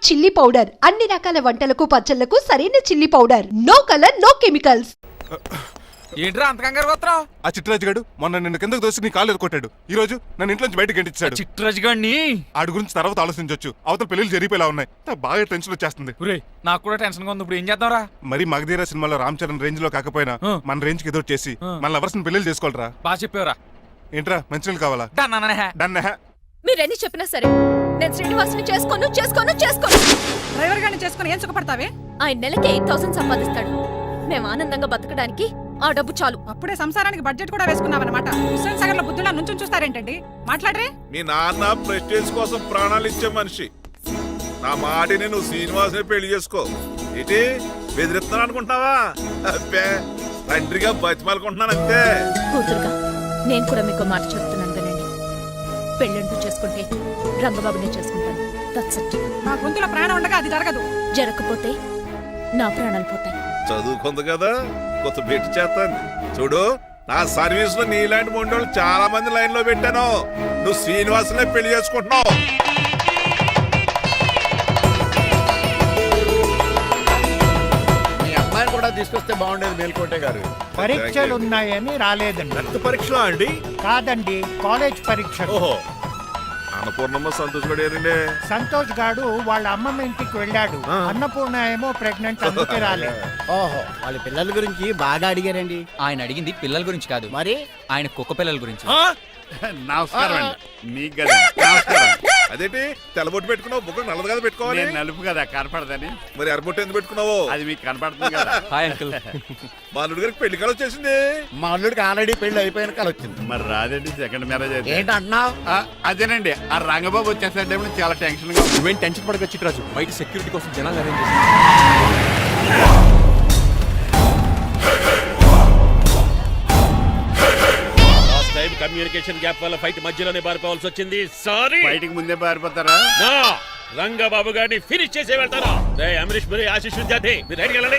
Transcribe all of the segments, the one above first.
Chilli powder అన్ని రకాల వంటలకు పచ్చళ్లకు సరైన chilli powder. No colour no chemicals. ఏంట్రా అంత కంగారు పోతున్నావు? ఆ చిట్రాజు గారు మొన్న నిన్ను కిందకు దోసి నీ కాలు ఎదుకొట్టాడు. ఈ రోజు నన్ను ఇంట్లోంచి బయటకు గంటించాడు. చిట్రాజు గారిని ఆడి గురించి తర్వాత ఆలోచించవచ్చు. అవతల పెళ్లిళ్ళు జరిగిపోయేలా ఉన్నాయి. నాకు బాగా టెన్షన్ వచ్చేస్తుంది. నాకు కూడా టెన్షన్ గా ఉంది. ఇప్పుడు ఏం చేద్దాంరా? మరి మగధీర సినిమాలో రామ్ చరణ్ రేంజ్ లో కాకపోయినా మన రేంజ్ కి ఎదురు చేసి మన లవర్స్ పెళ్లి చేసుకోవాలరా. బాగా చెప్పావురా. ఏంట్రా మంచినీళ్ళు కావాలా? డన్. మీరెన్ని చెప్పినా సరే నేను శ్రీనివాసుని చేసుకోను. డ్రైవర్ గారిని చేసుకుని ఏం సుఖపడతావే? ఆయన నెలకి 8,000 సంపాదిస్తాడు. మేము ఆనందంగా బతకడానికి ఆ డబ్బు చాలు. అప్పుడే సంసారానికి బడ్జెట్ కూడా వేసుకున్నావన్నమాట. హుస్సేన్ సాగర్ లో బుద్ధులా నుంచి చూస్తారేంటండి? మాట్లాడరే. మీ నాన్న ప్రెస్టేజ్ కోసం ప్రాణాలు ఇచ్చే మనిషి. నా మాటిని నువ్వు శ్రీనివాసుని పెళ్లి చేసుకో. ఏంటి బెదిరిస్తున్నాను అనుకుంటున్నావా? అబ్బే తండ్రిగా బతిమాలకుంటున్నాను అంతే. కూతురుగా నేను కూడా మీకు మాట చెప్తున్నాను కదండి. పెళ్ళంటూ చేసుకుంటే రంగబాబునే చేసుకుంటాను. నా గొంతులో ప్రాణం ఉండగా అది జరగదు. జరగకపోతే నా ప్రాణాలు పోతాయి. చదువుకుంది కదా కొత్త పెట్టి చేస్తాను చూడు. నా సర్వీస్ లో నీలాంటి మొండోళ్ళు చాలా మంది లైన్ లో పెట్టాను. నువ్వు శ్రీనివాసునే పెళ్లి చేసుకుంటున్నావు. మీ అమ్మాయిని కూడా తీసుకొస్తే బాగుండేది మేల్కోటే గారు. పరీక్షలు ఉన్నాయని రాలేదండి. రక్త పరీక్షలా అండి? కాదండి, కాలేజ్ పరీక్ష. ఓహో, అన్నపూర్ణమ్మ సంతోష్ గడేనండి. సంతోష్ గాడు వాళ్ళ అమ్మమ్మ ఇంటికి వెళ్ళాడు. అన్నపూర్ణ ఏమో ప్రెగ్నెంట్, అందుకే రాలేదు. ఓహో, వాళ్ళ పిల్లల గురించి బాగా అడిగారండి. ఆయన అడిగింది పిల్లల గురించి కాదు, మరి ఆయన కుక్క పిల్లల గురించి. నమస్కారం అండి. మీకు కదా నమస్కారం. అదేంటి తెల్లబొట్టు పెట్టుకున్నావు? బుక్క నల్లది కదా పెట్టుకోవాలి. నలుపు కదా కనపడదని. మరి ఎర్రబొట్టు ఎందుకు పెట్టుకున్నావు? అది మీకు కనపడుతుంది కదా. Hi uncle. మా అల్లుడి గారికి పెళ్లి కాలం వచ్చేసింది. మా అల్లుడికి ఆల్రెడీ పెళ్లి అయిపోయిన కాలం వచ్చింది. మరి రాదండి, సెకండ్ మ్యారేజ్ అయితే. ఏంటి అంటున్నావు? అదేనండి, ఆ రంగబాబు వచ్చేసంటే చాలా టెన్షన్ గా. నువ్వేం టెన్షన్ పడక చిట్రాజు. బయట సెక్యూరిటీ కోసం జనాలు అరేంజ్ కమ్యూనికేషన్ గ్యాప్ వల్ల ఫైట్ మధ్యలోనే పారిపోవాల్సి వచ్చింది. సారీ. బయటికి ముందే పారిపోతారా? రంగబాబు గారిని ఫినిష్ చేసి వెళ్తారా? అమరీష్ మరి ఆశీష్ విద్యార్థి మీరు రైట్ వెళ్ళండి.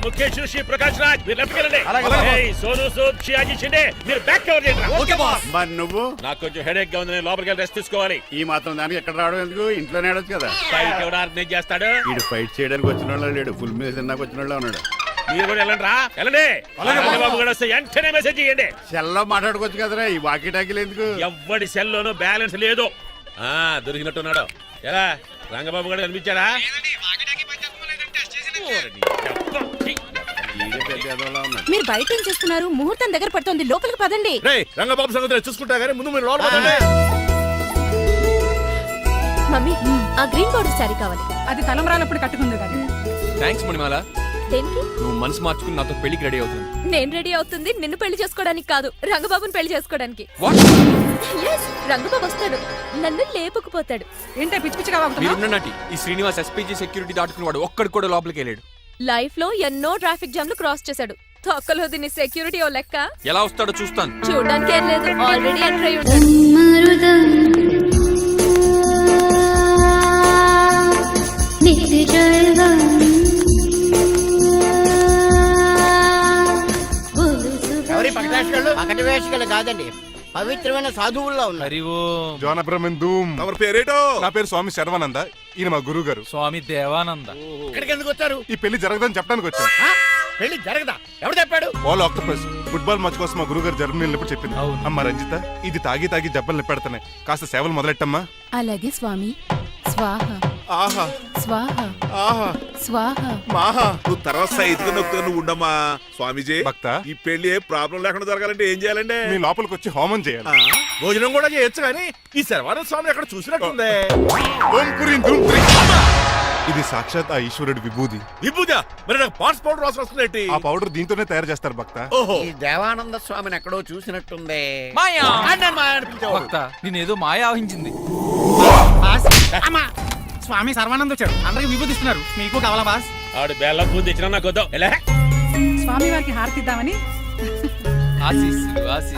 ముఖేష్ శ్రీ ప్రకాష్ రాజ్ మీరు లెఫ్ట్ వెళ్ళండి. సోను సూద్ షియాజీ షిండే మీరు బ్యాక్ కవర్ చేయండి. మరి నువ్వు? నాకు కొంచెం హెడేక్ గా ఉంది, నేను లోపలికి వెళ్ళి రెస్ట్ తీసుకోవాలి. ఈ మాత్రం దానికి ఎక్కడ రావడం ఎందుకు? ఇంట్లోనే ఆడొచ్చు కదా. ఫైట్ ఎవరు ఆర్గనైజ్ చేస్తాడు? వీడు ఫైట్ చేయడానికి వచ్చిన వాళ్ళు లేడు, ఫుల్ మీద తిన్నాక వచ్చిన వాళ్ళు ఉన్నాడు. మీరు కూడా వెళ్ళండి రా, వెళ్ళండి. రంగబాబు గారు వస్తే వెంటనే మెసేజ్ చేయండి. సెల్లో మాట్లాడుకోవచ్చు కదరా, ఈ వాకీ టాకీలు ఎందుకు? ఎవ్వడి సెల్లోనూ బ్యాలెన్స్ లేదు. దొరికినట్టున్నాడు. ఎలా రంగబాబు గారు కనిపించారా? మీరు బయట ఏం చేస్తున్నారు? ముహూర్తం దగ్గర పడుతుంది, లోపలికి పదండి. రంగబాబు సంగతి చూసుకుంటా గానీ ముందు మీరు లోపల పదండి. మమ్మీ, ఆ గ్రీన్ బోర్డర్ శారీ కావాలి. అది తలంబ్రాలప్పుడు కట్టుకుంది కదా. థ్యాంక్స్ మణిమాల. దేనికి? నువ్వు మనసు మార్చుకుని నాతో పెళ్లికి రెడీ అవుతుంది. నేను రెడీ అవుతుంది నిన్ను పెళ్లి చేసుకోవడానికి కాదు, రంగబాబుని పెళ్లి చేసుకోవడానికి. రంగబాబు వస్తాడు, నన్ను లేపుకుపోతాడు. ఏంటే పిచ్చి పిచ్చిగా మీరున్నటి ఈ శ్రీనివాస్ ఎస్పీజీ సెక్యూరిటీ దాటుకుని వాడు ఒక్కడు కూడా లోపలికి వెళ్ళాడు. లైఫ్ లో ఎన్నో ట్రాఫిక్ జామ్లు క్రాస్ చేశాడు. తొక్కలో దీన్ని సెక్యూరిటీ ఓ లెక్క. ఎలా వస్తాడో చూస్తాను. చూడడానికి ఏం లేదు, ఆల్రెడీ ఎంటర్ అయి ఉంటాడు. పకటి వేషగాళ్ళు కాదండి, పవిత్రమైన సాధువుల్లో ఉన్నారు. తమరి పేరేటో? నా పేరు స్వామి శర్వానంద. ఈయన మా గురువు గారు స్వామి దేవానంద. ఇక్కడికి ఎందుకు వచ్చారు? ఈ పెళ్లి జరగదని చెప్పడానికి వచ్చాను. పెళ్లి జరగదా? ఎవరు చెప్పాడు? వాళ్ళు ఆక్టోపస్ ఫుట్బాల్ మ్యాచ్ కోసం మా గురువు గారు జర్మనీ వెళ్ళినప్పుడు చెప్పింది. అమ్మ రంజిత, ఇది తాగి తాగి జబ్బలు నిప్పెడతాయి, కాస్త సేవలు మొదలెట్టమ్మా. అలాగే స్వామి. స్వాహ ఆహా స్వాహ ఆహా స్వాహ మాహా. నువ్వు తర్వాత సైతుగా నొక్కుతా నువ్వు ఉండమ్మా. స్వామీజీ, భక్త, ఈ పెళ్లి ఏ ప్రాబ్లం లేకుండా జరగాలంటే ఏం చేయాలండి? మీ లోపలికి వచ్చి హోమం చేయాలి. భోజనం కూడా చేయొచ్చు కానీ ఈ శర్వానంద స్వామి ఎక్కడ చూసినట్టుంది. ఇది సాక్షాత్ ఆ ఈశ్వరుడి విభూది. విభూదా? మరి నాకు పాన్స్ పౌడర్ అవసరం వస్తుంది. ఆ పౌడర్ దీంతోనే తయారు చేస్తారు భక్త. ఓహో, ఈ దేవానంద స్వామిని ఎక్కడో చూసినట్టుంది. మాయా భక్త, నేనేదో మాయా ఆహించింది. స్వామి సర్వానంద్ వచ్చాడు, అందరికి విభూతిస్తున్నారు. మీకు కావాలా బాస్? ఆడు బెల్లం పూజ తెచ్చినా నాకు వద్దాం. స్వామి వారికి హారతిద్దామని.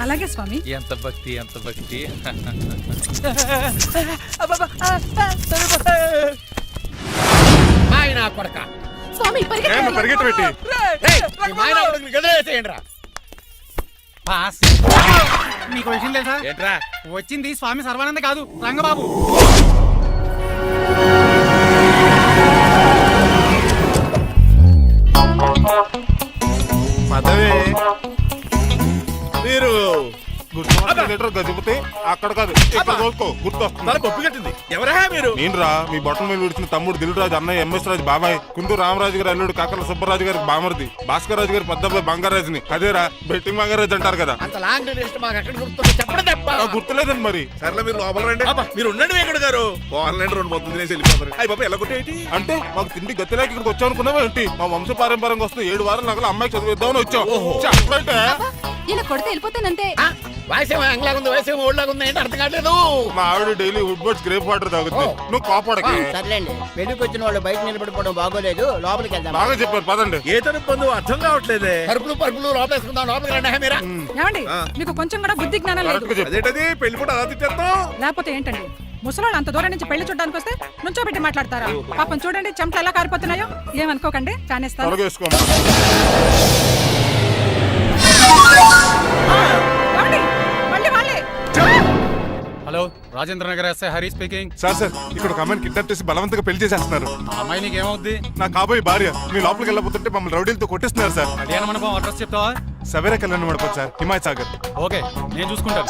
అలాగే స్వామి. ఎంత భక్తి, ఎంత భక్తి. ఆయన కొడక స్వామి పరిగెట్టబెట్టి మీకు విషయం తెలుసా? ఏంట్రా? వచ్చింది స్వామి సర్వానంద కాదు, రంగబాబు. సెంటర్ గజపతి అక్కడ కాదు ఇక్కడ చూసుకో గుర్తొస్తుంది. పప్పు కట్టింది ఎవరా మీరు? నేను రా మీ బొట్టల మీద విడిచిన తమ్ముడు దిల్ రాజు అన్నయ్య ఎంఎస్ రాజు బాబాయ్ కుందూరు రామరాజు గారి అల్లుడు కాకల సుబ్బరాజు గారికి బామర్ది భాస్కర్ రాజు గారి పెద్దబ్బాయి బంగారాజుని అదేరా బెట్టింగ్ బంగారాజు అంటారు కదా. అంత లాంగ్ లిస్ట్ మాకు ఎక్కడ గుర్తుంది చెప్పండి తప్ప. గుర్తులేదండి మరి. సర్లే మీరు లోపల రండి. మీరు ఉండండి వెంకట గారు. ఆన్లైన్ 2 మొత్తం తినేసి వెళ్ళిపోతారు. అయ్యి బాబా ఎలా కొట్టేటి అంటే మాకు తిండి గతిలేక ఇక్కడికి వచ్చాం అనుకున్నావా ఏంటి? మా వంశ పారంపర్యంగా వస్తుంది 7 వారాలు నగలు అమ్మాయికి చదివిద్దామని వచ్చాం. చెప్పంటే ఇలా కొడితే వెళ్ళిపోతానంతే. వయసేమో ఎంగ్లాగా ఉంది, వయసేమో ఓల్డ్లాగా ఉంది, ఏంటి అర్థం కావట్లేదు. మా ఆవిడ daily Woodward's gripe water తాగుతుంది. నువ్వు కాపాడకి. సర్లేండి, పెళ్లికి వచ్చిన వాళ్ళు బయట నిలబడిపోవడం బాగోలేదు, లోపలికి వెళ్దాం. బాగా చెప్పారు పదండి. ఏ తరపు పొందు అర్థం కావట్లేదే. పరుపులు పరుపులు లోపలేసుకుందాం, లోపలికి రండి. మీరా ఏమండి మీకు కొంచెం కూడా బుద్ధి జ్ఞానం లేదు. కరెక్ట్గా చెప్పు. అదేంటది పెళ్లి కూడా అలా తిట్టేస్తాం. లేకపోతే ఏంటండి ముసలాళ్ళు అంత దూరం నుంచి పెళ్లి చూడడానికి వస్తే నుంచోబెట్టి మాట్లాడతారా? పాపం చూడండి చెమటలు ఎలా కారిపోతున్నాయో. ఏమనుకోకండి, చానేస్తాను. త్వరగా వేసుకో. ఏమండి? మళ్ళీ వాళ్ళే. Hello, Rajendra Nagar SI Hari speaking. Sir ఇక్కడ ఒక అమ్మాయిని కిడ్నాప్ చేసి బలవంతంగా పెళ్లి చేసేస్తున్నారు. ఆ అమ్మాయి నీకు ఏమవుద్ది? నా కాబోయే భార్య. మీ లోపలికి వెళ్ళబోతుంటే మమ్మల్ని రౌడీలతో కొట్టిస్తున్నారు సార్. కళ్యాణ మండపం అడ్రస్ చెప్తావా? సవేరా కళ్యాణ మండపం సార్, హిమాయత్ సాగర్. ఓకే, నేను చూసుకుంటాను.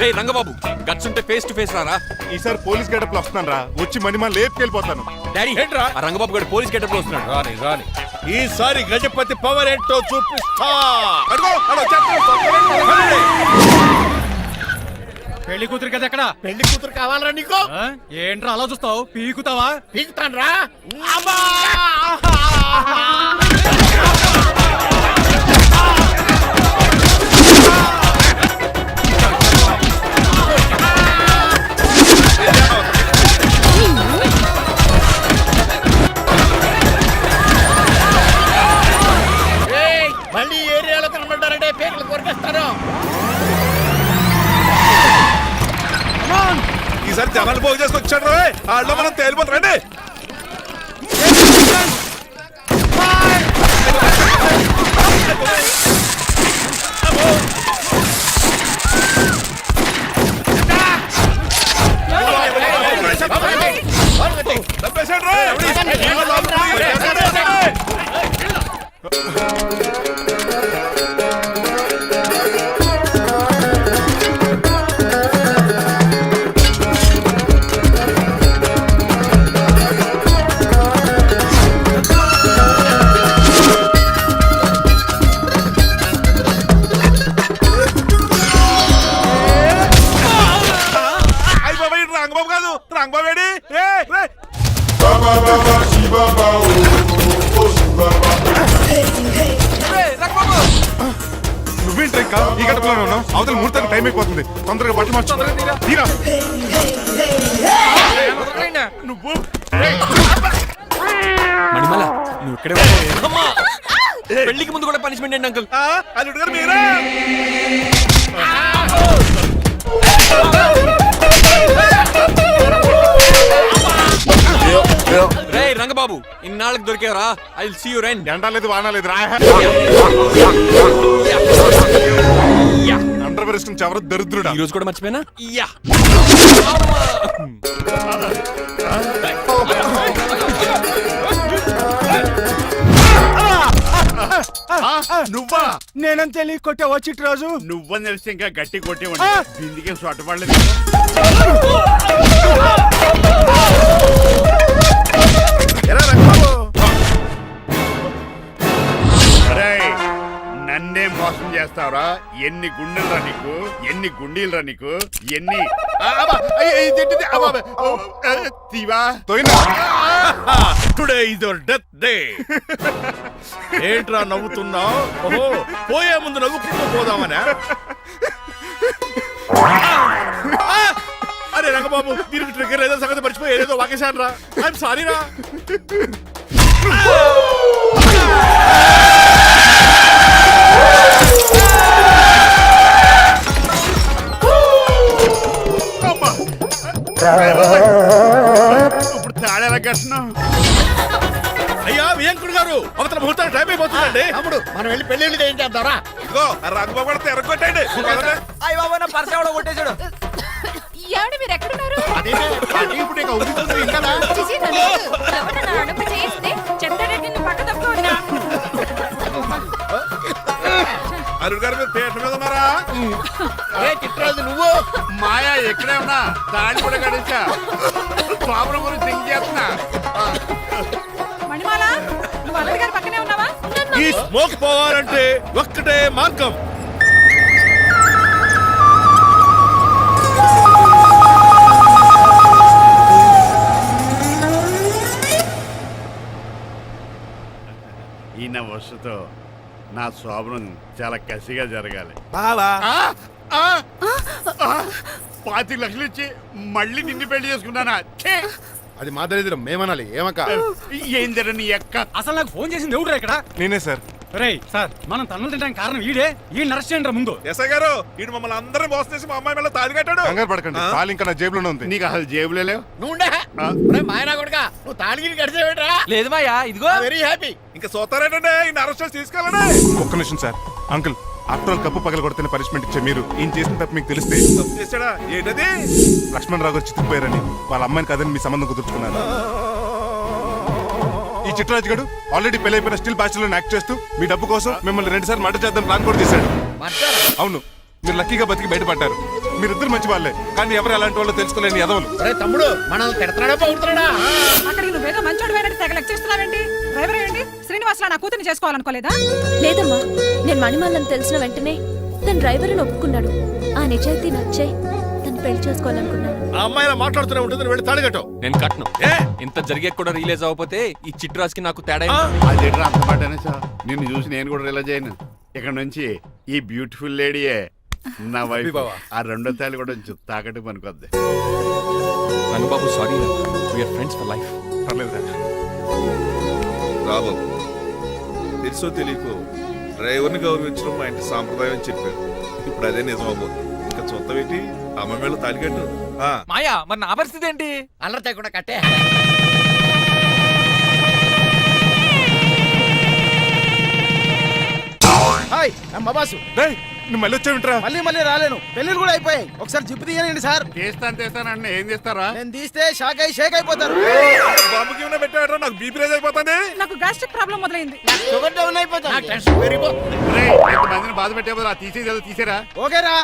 రే రంగబాబు, గట్స్ ఉంటే ఫేస్ టు ఫేస్ రారా. ఈసారి పోలీస్ గెటప్ లో వస్తాను రా. వచ్చి మణిమా లేపుకెళ్ళిపోతాను. డాడీ ఏంట్రా ఆ రంగబాబు గారు పోలీస్ గెటప్ లో వస్తున్నాడు. రాని రాని ఈసారి గజపతి పవర్ ఏంటో చూపిస్తా. పెళ్లి కూతురు కదా ఎక్కడ? పెళ్లి కూతురు కావాలరా నీకు? ఏంట్రా అలా చూస్తావు? పీకుతావా? పీకుతాను రా. మళ్ళీ ఏరియాలో కనబడ్డారంటే పేర్లు కొరికేస్తాను. ఈసారి జనాలు పోగు చేసుకొచ్చాడు రా. వాళ్ళు మనం తేలిపోతారండి. రంగబాబు కాదు, రంగబాబు ఏడి? నువ్వేంటి ఇంకా ఈ గడపలోనే ఉన్నావు? అవతల ముహూర్తానికి టైం అయిపోతుంది. తొందరగా బట్టలు మార్చు. తీరా. నువ్వు మణిమల నువ్వు ఇక్కడే పెళ్లికి ముందు కూడా పనిష్మెంట్ ఏంటి అంకుల్? అల్లుడు గారు మీరా? రే రంగబాబు, ఇన్నాళ్ళకి దొరికేవరా. ఐ విల్ సీ యు రెన్. ఎండాలేదు వానాలేదు రా. అండర్వేర్ ఇష్టం చెవర దరిద్రుడా. ఈ రోజు కూడా మర్చిపోయినా. యా నువ్వా? నేనంత తెలియ కొట్టే వచ్చి రోజు నువ్వని తెలిసి ఇంకా గట్టి కొట్టేవాడి. బిందికే సొట్టపడలేదు. ఎలా రంగబాబు? నన్నే మోసం చేస్తావురా? ఎన్ని గుండెలరా నీకు, ఎన్ని గుండీలరా నీకు, ఎన్ని today is your death day. ఏంట్రా నవ్వుతున్నావు? ఓహో, పోయే ముందు నవ్వుకుంటూ పోదామనా? అరే రంగబాబు, దీనికి ట్రిగ్గర్ ఏదో సంగతి మర్చిపోయి ఏదో వాకేశాను రా. ఐఎమ్ సారీ రా. ఇప్పుడు తాళేలా కట్టినావు? అయ్యా వియంకుడు గారు, అవతల ముహూర్తానికి టైం అయిపోతుందండి. తమ్ముడు, మనం వెళ్ళి పెళ్లి ఏం చేద్దారా? ఇదిగో రంగబాబు కూడా ఎరగొట్టండి. అయ్య బాబా, నా పర్స్ ఎవడో కొట్టేశాడు. ఏమండి మీరు ఎక్కడున్నారు? అదేంటే పార్టీ ఇప్పుడు ఇక ఊరుకుంటుంది ఇంకనా? చిచి, నన్ను ఎవరన్నా అడుగు చేస్తే చెప్తాడే నిన్ను పక్క తప్పుకోండి. అరుణ్ గారు మీరు పీట మీద ఉన్నారా? చిట్రాజు నువ్వు మాయా ఎక్కడే ఉన్నా దాన్ని కూడా గడించా ప్రాబ్లం గురించి థింక్ చేస్తున్నా. మణిమాల నువ్వు అల్లుడి గారి పక్కనే ఉన్నావా? ఈ స్మోక్ పోవాలంటే ఒక్కటే మార్గం. ఈయన వస్తుతో నా శోభనం చాలా కసిగా జరగాలి. బావా 25 లక్షలు ఇచ్చి మళ్ళీ నిన్ను పెళ్లి చేసుకున్నానా? ఛే! అది మా దరిద్రం మేమనాలి ఏమక్క ఏం జర నీ ఎక్క అసలు నాకు ఫోన్ చేసింది ఎవరు ఇక్కడ? నేనే సార్. రేయ్ సార్, మనం తన్నులు తినడానికి కారణం ఈడే. ఈ అరెస్ట్ చేయండి ముందు. ఎస్ఐ గారు వీడు మమ్మల్ని అందరినీ మోసం చేసి మా అమ్మాయి మీద తాళి కట్టాడు. కంగారు పడకండి, తాళి ఇంకా నా జేబులోనే ఉంది. నీకు అసలు జేబులే లేవు. నువ్వు మాయనా కొడుకా నువ్వు తాళగిరి కడిచేవేట్రా? లేదు మాయా, ఇదిగో. Very happy. ఇంకా చూస్తారేటండి ఈయన అరెస్ట్ చేసి తీసుకెళ్ళండి. ఒక్క నిమిషం sir. Uncle, after all cup పగల కొడితేనే పనిష్మెంట్ ఇచ్చే మీరు ఈయన చేసిన తప్పు మీకు తెలిస్తే తప్పు చేశాడా? ఏంటది? లక్ష్మణరావు గారు చితికిపోయారని వాళ్ళ అమ్మాయిని కాదని మీ సంబంధం కుదుర్చుకున్నారు. ఈ చిట్రాజు గడు ఆల్రెడీ పెళ్ళైపోయిన స్టిల్ బ్యాచులర్ యాక్ట్ చేస్తూ మీ డబ్బు కోసం మిమ్మల్ని 2 సార్లు మర్డర్ చేద్దాం ప్లాన్ కూడా చేశాడు. అవును, మీరు లక్కీగా బతికి బయటపడ్డారు. మీరిద్దరు మంచి వాళ్ళే, కానీ ఎవరు ఎలాంటి వాళ్ళు తెలుసుకోలేని ఎదవలు. అరే తమ్ముడు మనల్ని తిడతాడా పౌడుతున్నాడా? అక్కడికి నువ్వేదో మంచోడు అయినట్టు తెగ లెక్చేస్తున్నావేంటి? డ్రైవర్ ఏంటి? శ్రీనివాసలా నా కూతుర్ని చేసుకోవాలనుకోలేదా? లేదమ్మా, నేను మణిమాలని తెలిసిన వెంటనే తన డ్రైవర్ ఒప్పుకున్నాడు. ఆ నిజాయితీ నచ్చే తను పెళ్లి చేసుకోవాలనుకున్నాను. ఆ అమ్మాయి ఇలా మాట్లాడుతూనే ఉంటుంది, వెళ్ళి తాళి కట్టు. నేను కట్ను. ఇంత జరిగే కూడా రిలీజ్ అవ్వకపోతే ఈ చిట్రాజ్కి నాకు తేడా ఏంటి? అదేట్రా అంత మాట అనేసా? నిన్ను చూసి నేను కూడా రిలైజ్ అయ్యాను. ఇక్కడ నుంచి ఈ బ్యూటిఫుల్ లేడీయే నా వైఫ్. ఆ రెండో తాళి కూడా తాకట్టు పనికొద్ది. Rangababu sorry, we are friends for life. పర్లేదు రా. రాబాబు తెలుసో తెలియకో డ్రైవర్ని గౌరవించడం మా ఇంటి సాంప్రదాయం అని చెప్పారు. ఇప్పుడు అదే నిజం అవ్వబోతుంది. ఇంకా చూస్తావేంటి? అమ్మ మీద తాలికట్టు. మాయా, మరి నా పరిస్థితి ఏంటి? అల్లరి తగ్గకుండా కట్టే. హాయ్ బాబాసు. డేయ్, నువ్వు మళ్ళీ వచ్చావింట్రా? మళ్ళీ రాలేను, పెళ్ళిళ్ళు కూడా అయిపోయాయి. ఒకసారి జిప్పు తీయనండి సార్. చేస్తానండి ఏం చేస్తారా? నేను తీస్తే షేక్ అయిపోతారు. బాంబుకి ఏమైనా పెట్టాడరా? నాకు బీపీ రేజ్ అయిపోతుంది. నాకు గ్యాస్ట్రిక్ ప్రాబ్లం మొదలైంది. షుగర్ డౌన్ అయిపోతుంది. టెన్షన్ పెరిగిపోతుంది. మందిని బాధ పెట్టే తీసేది తీసేరా? ఓకేరా.